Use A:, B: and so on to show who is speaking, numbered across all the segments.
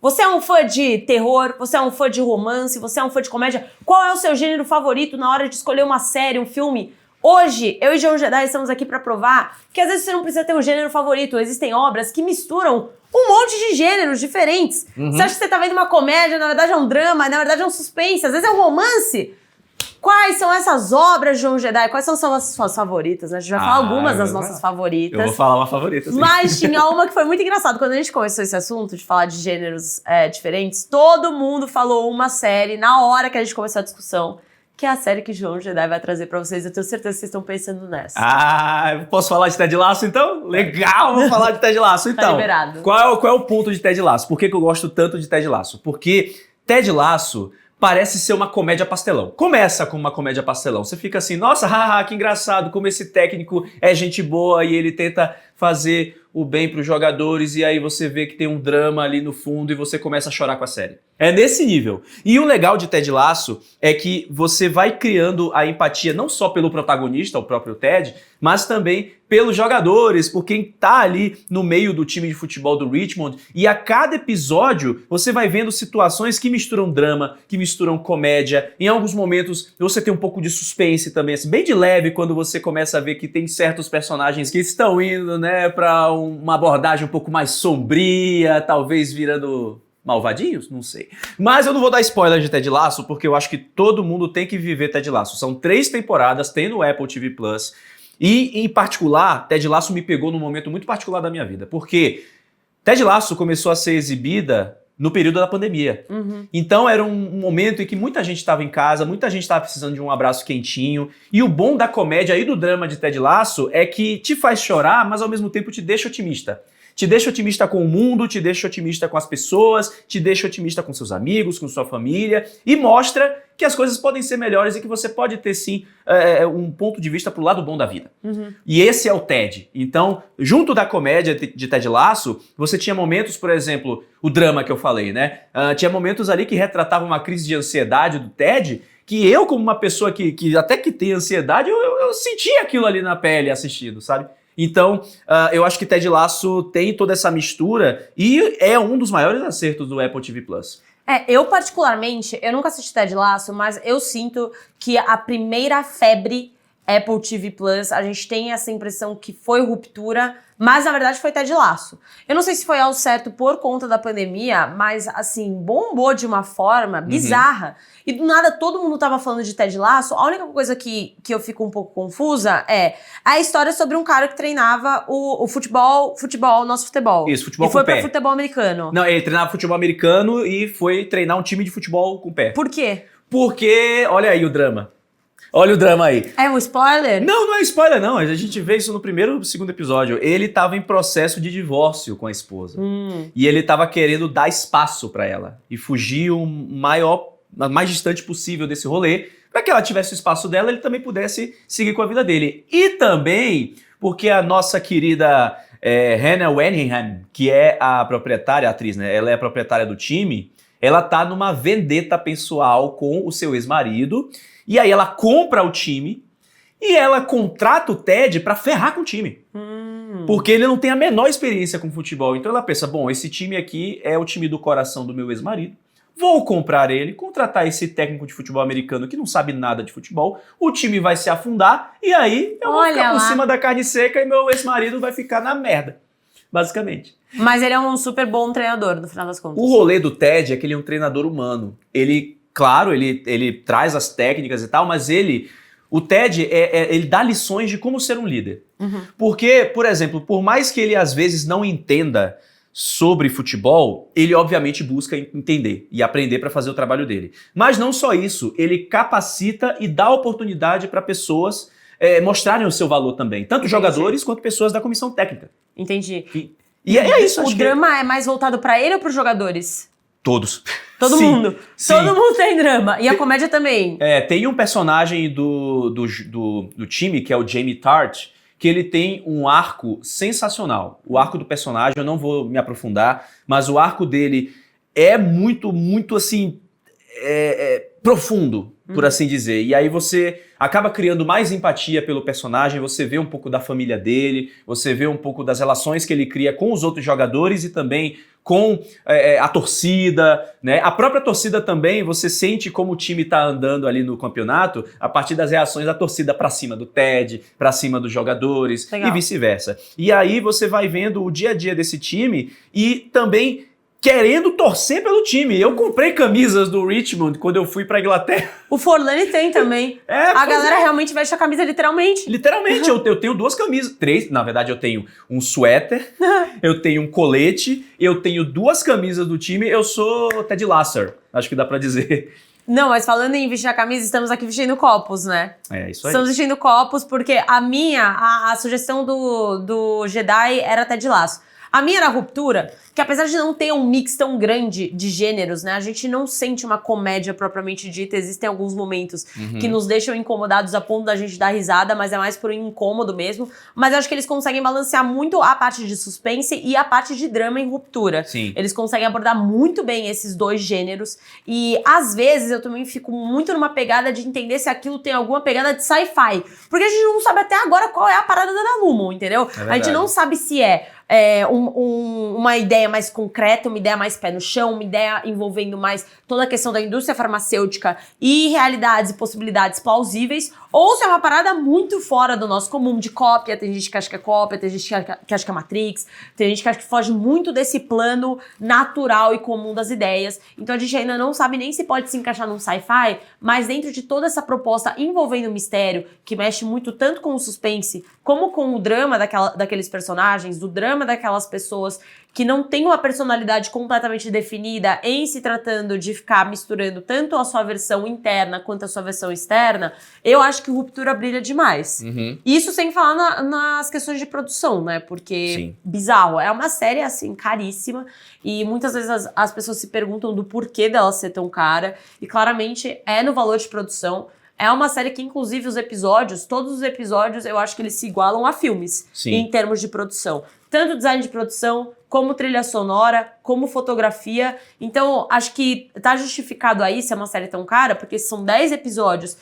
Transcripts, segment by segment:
A: Você é um fã de terror? Você é um fã de romance? Você é um fã de comédia? Qual é o seu gênero favorito na hora de escolher uma série, um filme? Hoje, eu e João Jedi estamos aqui para provar que às vezes você não precisa ter um gênero favorito. Existem obras que misturam um monte de gêneros diferentes. Você acha que você tá vendo uma comédia, na verdade é um drama, na verdade é um suspense, às vezes é um romance. Quais são essas obras, João Jedi? Quais são as suas favoritas? Né? A gente vai falar algumas das nossas favoritas.
B: Eu vou falar uma favorita, sim.
A: Mas tinha uma que foi muito engraçada. Quando a gente começou esse assunto de falar de gêneros diferentes, todo mundo falou uma série na hora que a gente começou a discussão, que é a série que João Jedi vai trazer pra vocês. Eu tenho certeza que vocês estão pensando nessa.
B: Ah, posso falar de Ted Lasso, então? Legal, vou falar de Ted Lasso, então.
A: Tá liberado.
B: Qual é o ponto de Ted Lasso? Por que eu gosto tanto de Ted Lasso? Porque Ted Lasso parece ser uma comédia pastelão. Começa com uma comédia pastelão. Você fica assim, nossa, haha, que engraçado, como esse técnico é gente boa e ele tenta fazer o bem pros jogadores, e aí você vê que tem um drama ali no fundo e você começa a chorar com a série. É nesse nível. E o legal de Ted Lasso é que você vai criando a empatia não só pelo protagonista, o próprio Ted, mas também pelos jogadores, por quem tá ali no meio do time de futebol do Richmond. E a cada episódio você vai vendo situações que misturam drama, que misturam comédia. Em alguns momentos você tem um pouco de suspense também, assim, bem de leve, quando você começa a ver que tem certos personagens que estão indo, né, pra uma abordagem um pouco mais sombria, talvez virando malvadinhos? Não sei. Mas eu não vou dar spoiler de Ted Lasso, porque eu acho que todo mundo tem que viver Ted Lasso. São 3 temporadas, tem no Apple TV+. E, em particular, Ted Lasso me pegou num momento muito particular da minha vida. Porque Ted Lasso começou a ser exibida no período da pandemia. Então era um momento em que muita gente estava em casa, muita gente estava precisando de um abraço quentinho. E o bom da comédia e do drama de Ted Lasso é que te faz chorar, mas ao mesmo tempo te deixa otimista. Te deixa otimista com o mundo, te deixa otimista com as pessoas, te deixa otimista com seus amigos, com sua família, e mostra que as coisas podem ser melhores e que você pode ter, sim, um ponto de vista pro lado bom da vida. E esse é o Ted. Então, junto da comédia de Ted Lasso, você tinha momentos, por exemplo, o drama que eu falei, né? Tinha momentos ali que retratavam uma crise de ansiedade do Ted, que eu, como uma pessoa que até que tem ansiedade, eu sentia aquilo ali na pele assistindo, sabe? Então, eu acho que Ted Lasso tem toda essa mistura e é um dos maiores acertos do Apple TV+.
A: Eu particularmente, eu nunca assisti Ted Lasso, mas eu sinto que a primeira febre Apple TV+, a gente tem essa impressão que foi ruptura, mas na verdade foi Ted Lasso. Eu não sei se foi ao certo por conta da pandemia, mas assim, bombou de uma forma bizarra. E do nada todo mundo tava falando de Ted Lasso. A única coisa que eu fico um pouco confusa é a história sobre um cara que treinava o futebol, nosso futebol.
B: Isso, futebol
A: com
B: com
A: o pé. E
B: pé.
A: foi pra futebol americano.
B: Não, ele treinava futebol americano e foi treinar um time de futebol com o pé.
A: Por quê?
B: Porque, olha aí o drama. Olha o drama aí.
A: É um spoiler?
B: Não é spoiler não, a gente vê isso no primeiro e segundo episódio. Ele tava em processo de divórcio com a esposa. E ele tava querendo dar espaço pra ela e fugir o mais distante possível desse rolê, para que ela tivesse o espaço dela e ele também pudesse seguir com a vida dele. E também porque a nossa querida Hannah Waddingham, que é a proprietária, a atriz, né? Ela é a proprietária do time, ela tá numa vendetta pessoal com o seu ex-marido. E aí ela compra o time e ela contrata o Ted pra ferrar com o time. Porque ele não tem a menor experiência com futebol. Então ela pensa, bom, esse time aqui é o time do coração do meu ex-marido. Vou comprar ele, contratar esse técnico de futebol americano que não sabe nada de futebol. O time vai se afundar e aí eu vou ficar por cima da carne seca e meu ex-marido vai ficar na merda. Basicamente.
A: Mas ele é um super bom treinador, no final das contas.
B: O rolê do Ted é que ele é um treinador humano. Claro, ele traz as técnicas e tal, mas o Ted, ele dá lições de como ser um líder. Porque, por exemplo, por mais que ele às vezes não entenda sobre futebol, ele obviamente busca entender e aprender para fazer o trabalho dele. Mas não só isso, ele capacita e dá oportunidade para pessoas mostrarem o seu valor também. Tanto jogadores quanto pessoas da comissão técnica.
A: Entendi.
B: E é isso.
A: O drama é mais voltado para ele ou para os jogadores?
B: Todos.
A: Todo
B: Sim,
A: mundo.
B: sim.
A: Todo mundo tem drama. E a comédia também.
B: Tem um personagem do time, que é o Jamie Tart, que ele tem um arco sensacional. O arco do personagem, eu não vou me aprofundar, mas o arco dele é muito, muito assim, profundo, por assim dizer. E aí você acaba criando mais empatia pelo personagem, você vê um pouco da família dele, você vê um pouco das relações que ele cria com os outros jogadores e também com a torcida, né? A própria torcida também, você sente como o time tá andando ali no campeonato a partir das reações da torcida pra cima do Ted, pra cima dos jogadores
A: Legal.
B: e vice-versa. E aí você vai vendo o dia a dia desse time e também querendo torcer pelo time. Eu comprei camisas do Richmond quando eu fui pra Inglaterra.
A: O Forlani tem também. A galera realmente veste a camisa literalmente.
B: Literalmente, eu tenho 2 camisas, 3, na verdade eu tenho um suéter, eu tenho um colete, eu tenho 2 camisas do time, eu sou Ted Lasso, acho que dá pra dizer.
A: Não, mas falando em vestir a camisa, estamos aqui vestindo copos, né?
B: É isso aí.
A: Estamos vestindo copos porque a sugestão do Jedi era Ted Lasso. A minha era a Ruptura, que apesar de não ter um mix tão grande de gêneros, né? A gente não sente uma comédia propriamente dita. Existem alguns momentos que nos deixam incomodados a ponto da gente dar risada, mas é mais por um incômodo mesmo. Mas eu acho que eles conseguem balancear muito a parte de suspense e a parte de drama em Ruptura.
B: Sim.
A: Eles conseguem abordar muito bem esses 2 gêneros. E às vezes eu também fico muito numa pegada de entender se aquilo tem alguma pegada de sci-fi. Porque a gente não sabe até agora qual é a parada da Lumon, entendeu? A gente não sabe se uma ideia mais concreta, uma ideia mais pé no chão, uma ideia envolvendo mais toda a questão da indústria farmacêutica e realidades e possibilidades plausíveis, ou se é uma parada muito fora do nosso comum, de cópia. Tem gente que acha que é cópia, tem gente que acha que é Matrix, tem gente que acha que foge muito desse plano natural e comum das ideias. Então a gente ainda não sabe nem se pode se encaixar num sci-fi, mas dentro de toda essa proposta envolvendo mistério, que mexe muito tanto com o suspense, como com o drama daqueles personagens, do drama daquelas pessoas que não têm uma personalidade completamente definida em se tratando de ficar misturando tanto a sua versão interna quanto a sua versão externa, eu acho que Ruptura brilha demais. Isso sem falar nas questões de produção, né? Porque,
B: Sim,
A: bizarro, é uma série, assim, caríssima e muitas vezes as pessoas se perguntam do porquê dela ser tão cara e claramente é no valor de produção. É uma série que, inclusive, todos os episódios, eu acho que eles se igualam a filmes,
B: sim,
A: em termos de produção. Tanto design de produção, como trilha sonora, como fotografia. Então, acho que tá justificado aí se é uma série tão cara, porque são 10 episódios,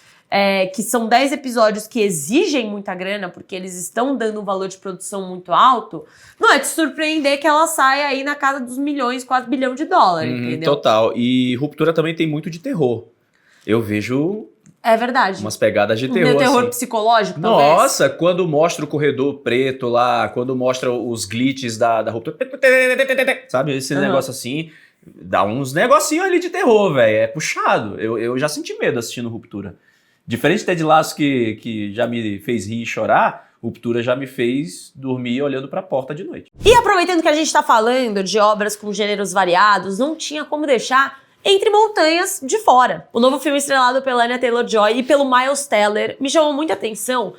A: que exigem muita grana, porque eles estão dando um valor de produção muito alto. Não é de surpreender que ela saia aí na casa dos milhões, quase $1 bilhão, entendeu?
B: total. E Ruptura também tem muito de terror. Eu vejo
A: É verdade.
B: umas pegadas de terror.
A: Meu terror
B: assim.
A: psicológico, talvez.
B: Nossa, quando mostra o corredor preto lá, quando mostra os glitches da Ruptura, sabe, esse negócio assim, dá uns negocinhos ali de terror, velho, é puxado. Eu já senti medo assistindo Ruptura. Diferente de Ted Lasso, que já me fez rir e chorar, Ruptura já me fez dormir olhando pra porta de noite.
A: E aproveitando que a gente tá falando de obras com gêneros variados, não tinha como deixar Entre Montanhas de fora. O novo filme estrelado pela Anya Taylor-Joy e pelo Miles Teller me chamou muita atenção,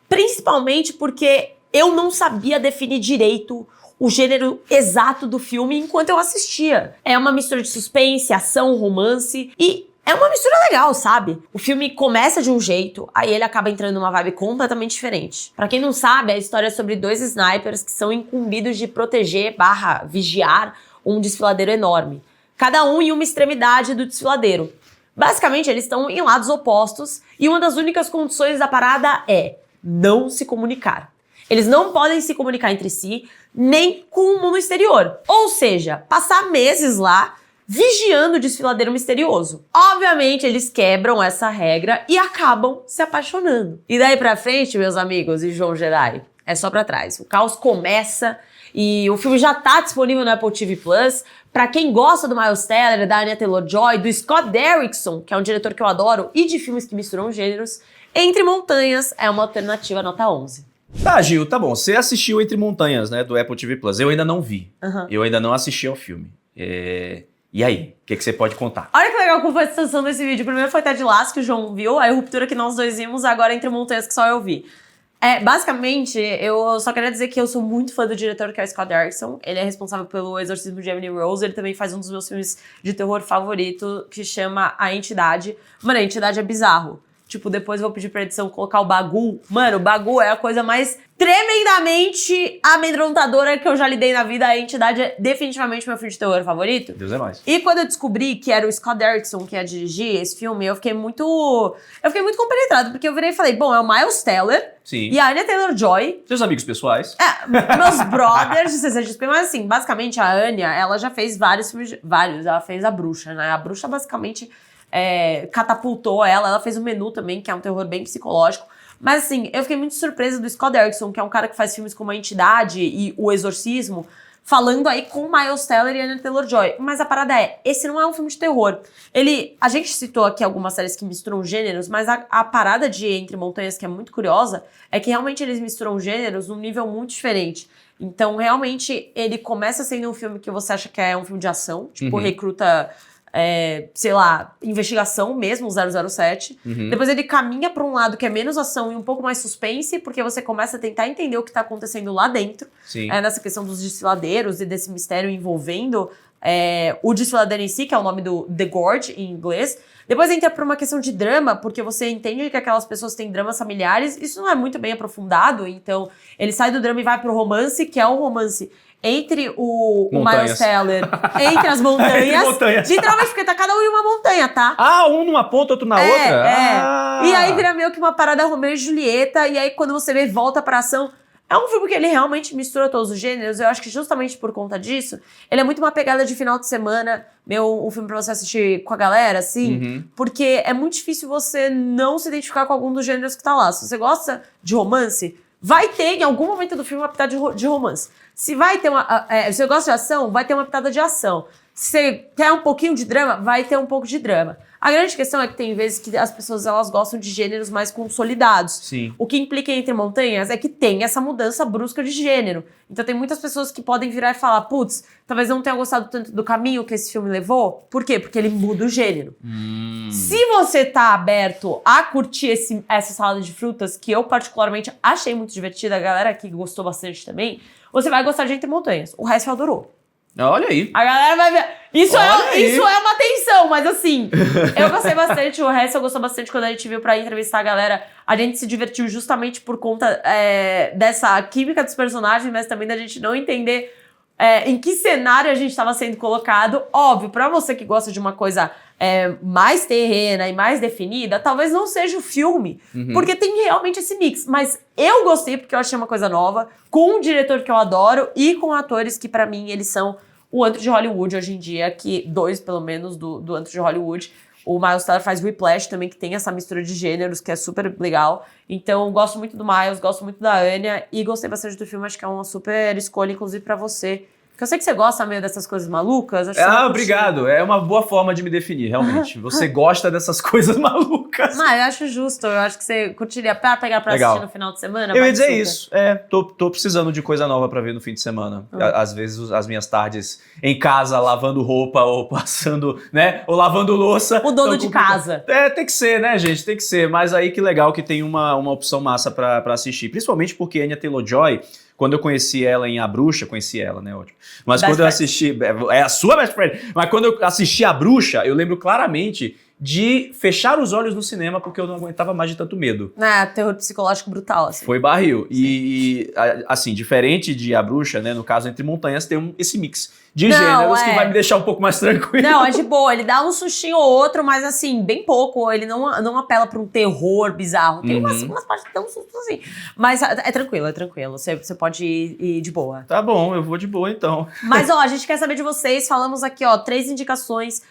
A: principalmente porque eu não sabia definir direito o gênero exato do filme enquanto eu assistia. É uma mistura de suspense, ação, romance e é uma mistura legal, sabe? O filme começa de um jeito, aí ele acaba entrando numa vibe completamente diferente. Pra quem não sabe, a história é sobre 2 snipers que são incumbidos de proteger / vigiar um desfiladeiro enorme. Cada um em uma extremidade do desfiladeiro. Basicamente, eles estão em lados opostos e uma das únicas condições da parada é não se comunicar. Eles não podem se comunicar entre si, nem com o mundo exterior. Ou seja, passar meses lá vigiando o desfiladeiro misterioso. Obviamente, eles quebram essa regra e acabam se apaixonando. E daí pra frente, meus amigos e João Jedi, é só pra trás. O caos começa e o filme já tá disponível no Apple TV+. Pra quem gosta do Miles Teller, da Anya Taylor-Joy, do Scott Derrickson, que é um diretor que eu adoro, e de filmes que misturam gêneros, Entre Montanhas é uma alternativa nota 11.
B: Tá, Gil, tá bom. Você assistiu Entre Montanhas, né, do Apple TV+. Eu ainda não vi. Eu ainda não assisti ao filme. E aí? O que você pode contar?
A: Olha que legal como foi a situação desse vídeo. Primeiro foi Ted Lasso, que o João viu, aí Ruptura que nós dois vimos, agora Entre Montanhas que só eu vi. Basicamente, eu só queria dizer que eu sou muito fã do diretor que é o Scott Derrickson. Ele é responsável pelo Exorcismo de Emily Rose. Ele também faz um dos meus filmes de terror favorito, que chama A Entidade. Mano, A Entidade é bizarro. Tipo, depois eu vou pedir pra edição colocar o Bagul. Mano, o Bagul é a coisa mais tremendamente amedrontadora que eu já lidei na vida. A Entidade é definitivamente meu filme de terror favorito.
B: Deus é mais.
A: E quando eu descobri que era o Scott Derrickson que ia dirigir esse filme, eu fiquei muito compenetrada, porque eu virei e falei, bom, é o Miles Teller
B: Sim.
A: e a Anya Taylor-Joy.
B: Seus amigos pessoais.
A: Meus brothers de CCXP, mas assim, basicamente a Anya, ela já fez vários filmes, ela fez A Bruxa, né? A Bruxa basicamente catapultou ela fez o Menu também, que é um terror bem psicológico. Mas assim, eu fiquei muito surpresa do Scott Derrickson, que é um cara que faz filmes como A Entidade e O Exorcismo, falando aí com Miles Teller e Anya Taylor-Joy. Mas a parada esse não é um filme de terror. A gente citou aqui algumas séries que misturam gêneros, mas a parada de Entre Montanhas, que é muito curiosa, é que realmente eles misturam gêneros num nível muito diferente. Então, realmente, ele começa sendo um filme que você acha que é um filme de ação, tipo, recruta... sei lá, investigação mesmo, 007. Depois ele caminha pra um lado que é menos ação e um pouco mais suspense, porque você começa a tentar entender o que tá acontecendo lá dentro.
B: Sim.
A: Nessa questão dos desfiladeiros e desse mistério envolvendo o desfiladeiro em si, que é o nome do The Gorge, em inglês. Depois entra pra uma questão de drama, porque você entende que aquelas pessoas têm dramas familiares. Isso não é muito bem aprofundado, então ele sai do drama e vai pro romance, que é um romance entre o Miles Teller, entre as montanhas.
B: Entre montanhas.
A: Literalmente, porque tá cada um em uma montanha, tá?
B: Ah, um numa ponta, outro na outra? Ah.
A: E aí vira meio que uma parada Romeu e Julieta, e aí quando você vê, volta pra ação. É um filme que ele realmente mistura todos os gêneros, eu acho que justamente por conta disso, ele é muito uma pegada de final de semana, um filme pra você assistir com a galera, assim, porque é muito difícil você não se identificar com algum dos gêneros que tá lá. Se você gosta de romance, vai ter, em algum momento do filme, uma pitada de romance. Se vai ter se você gosta de ação, vai ter uma pitada de ação. Se você quer um pouquinho de drama, vai ter um pouco de drama. A grande questão é que tem vezes que as pessoas elas gostam de gêneros mais consolidados.
B: Sim.
A: O que implica Entre Montanhas é que tem essa mudança brusca de gênero. Então tem muitas pessoas que podem virar e falar, putz, talvez não tenha gostado tanto do caminho que esse filme levou. Por quê? Porque ele muda o gênero. Se você tá aberto a curtir essa salada de frutas, que eu particularmente achei muito divertida, a galera aqui gostou bastante também, você vai gostar de Entre Montanhas. O resto adorou.
B: Olha aí.
A: A galera vai ver. Isso é uma tensão, mas assim, eu gostei bastante. O resto eu gostou bastante quando a gente viu pra entrevistar a galera. A gente se divertiu justamente por conta dessa química dos personagens, mas também da gente não entender em que cenário a gente estava sendo colocado. Óbvio, pra você que gosta de uma coisa mais terrena e mais definida, talvez não seja o filme, porque tem realmente esse mix. Mas eu gostei porque eu achei uma coisa nova, com um diretor que eu adoro e com atores que pra mim eles são o antro de Hollywood hoje em dia, que dois pelo menos do antro de Hollywood. O Miles Teller faz Whiplash também, que tem essa mistura de gêneros, que é super legal. Então, gosto muito do Miles, gosto muito da Anya e gostei bastante do filme. Acho que é uma super escolha, inclusive, pra você. Porque eu sei que você gosta meio dessas coisas malucas. Acho que
B: obrigado. É uma boa forma de me definir, realmente. Você gosta dessas coisas malucas.
A: Mas eu acho justo. Eu acho que você curtiria pra pegar pra assistir no final de semana.
B: Eu ia dizer isso. Tô precisando de coisa nova pra ver no fim de semana. Às vezes, as minhas tardes em casa, lavando roupa ou passando, né? Ou lavando louça.
A: O dono de casa.
B: Tem que ser, né, gente? Tem que ser. Mas aí que legal que tem uma opção massa pra assistir. Principalmente porque Anya Taylor-Joy... Quando eu conheci ela em A Bruxa, conheci ela, né, ótimo. Mas quando eu assisti... É a sua best friend. Mas quando eu assisti A Bruxa, eu lembro claramente de fechar os olhos no cinema porque eu não aguentava mais de tanto medo.
A: Terror psicológico brutal, assim.
B: Foi barril. E, assim, diferente de A Bruxa, né, no caso Entre Montanhas, tem esse mix de gêneros que vai me deixar um pouco mais tranquilo.
A: Não, é de boa. Ele dá um sustinho ou outro, mas assim, bem pouco. Ele não apela pra um terror bizarro. Tem umas partes que dão um susto assim. Mas é tranquilo, é tranquilo. Você pode ir de boa.
B: Tá bom, eu vou de boa então.
A: Mas, a gente quer saber de vocês. Falamos aqui, 3 indicações.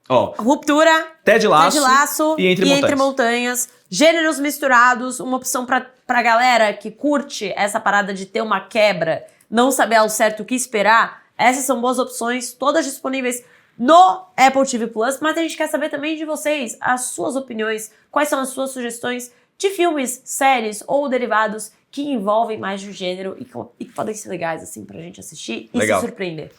A: Ruptura,
B: Ted Lasso
A: e Entre Montanhas. Gêneros misturados, uma opção pra galera que curte essa parada de ter uma quebra, não saber ao certo o que esperar. Essas são boas opções, todas disponíveis no Apple TV Plus, mas a gente quer saber também de vocês, as suas opiniões, quais são as suas sugestões de filmes, séries ou derivados que envolvem mais de um gênero e que podem ser legais assim pra gente assistir e se surpreender.